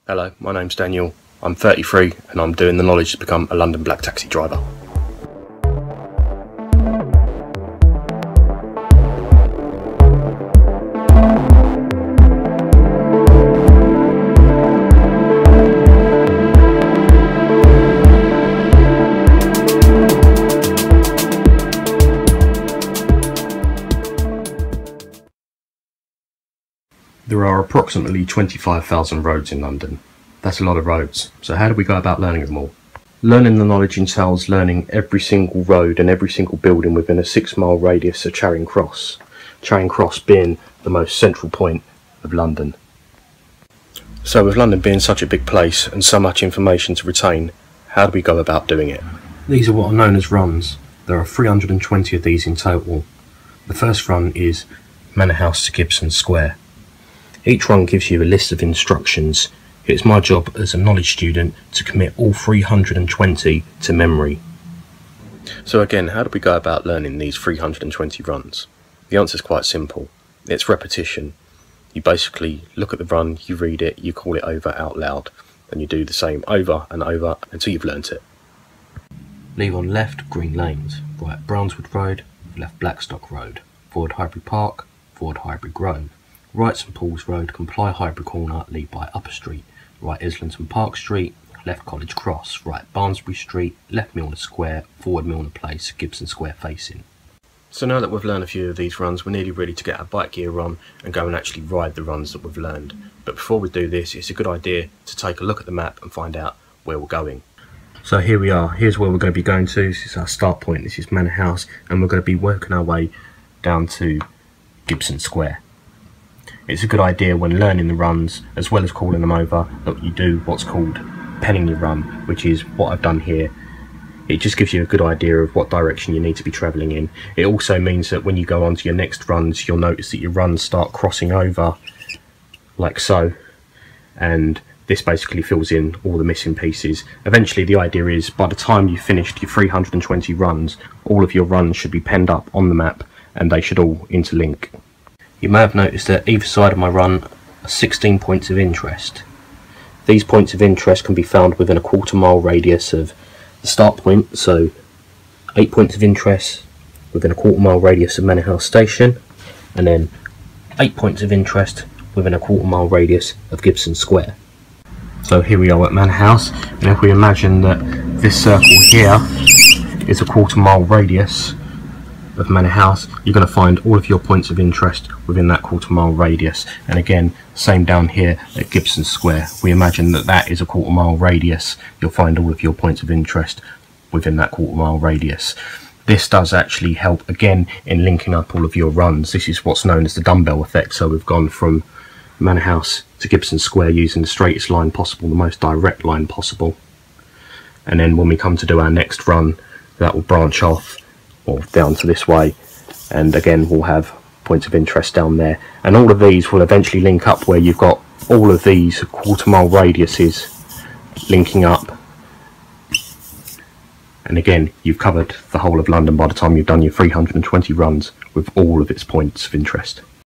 Hello, my name's Daniel. I'm 33 and I'm doing the knowledge to become a London black taxi driver. There are approximately 25,000 roads in London. That's a lot of roads, so how do we go about learning them all? Learning the knowledge entails learning every single road and every single building within a 6-mile radius of Charing Cross. Charing Cross being the most central point of London. So with London being such a big place and so much information to retain, how do we go about doing it? These are what are known as runs. There are 320 of these in total. The first run is Manor House to Gibson Square. Each run gives you a list of instructions. It's my job as a knowledge student to commit all 320 to memory. So again, how do we go about learning these 320 runs? The answer is quite simple. It's repetition. You basically look at the run, you read it, you call it over out loud, and you do the same over and over until you've learnt it. Leave on left Green Lanes, right Brownswood Road, left Blackstock Road, forward Highbury Park, forward Highbury Grove. Right St Paul's Road, comply Highbury Corner, lead by Upper Street, right Islington Park Street, left College Cross, right Barnsbury Street, left Milner Square, forward Milner Place, Gibson Square facing. So now that we've learned a few of these runs, we're nearly ready to get our bike gear on and go and actually ride the runs that we've learned. But before we do this, it's a good idea to take a look at the map and find out where we're going. So here we are, here's where we're going to be going to. This is our start point, this is Manor House, and we're going to be working our way down to Gibson Square. It's a good idea when learning the runs, as well as calling them over, that you do what's called penning your run, which is what I've done here. It just gives you a good idea of what direction you need to be travelling in. It also means that when you go on to your next runs, you'll notice that your runs start crossing over, like so, and this basically fills in all the missing pieces. Eventually the idea is, by the time you've finished your 320 runs, all of your runs should be penned up on the map, and they should all interlink. You may have noticed that either side of my run are 16 points of interest. These points of interest can be found within a quarter-mile radius of the start point, so 8 points of interest within a quarter-mile radius of Manor House Station, and then 8 points of interest within a quarter-mile radius of Gibson Square. So here we are at Manor House, and if we imagine that this circle here is a quarter-mile radius of Manor House, you're going to find all of your points of interest within that quarter-mile radius. And again, same down here at Gibson Square. We imagine that that is a quarter-mile radius. You'll find all of your points of interest within that quarter-mile radius. This does actually help again in linking up all of your runs. This is what's known as the dumbbell effect. So we've gone from Manor House to Gibson Square using the straightest line possible, the most direct line possible. And then when we come to do our next run, that will branch off or down to this way, and again we'll have points of interest down there, and all of these will eventually link up where you've got all of these quarter-mile radiuses linking up, and again you've covered the whole of London by the time you've done your 320 runs with all of its points of interest.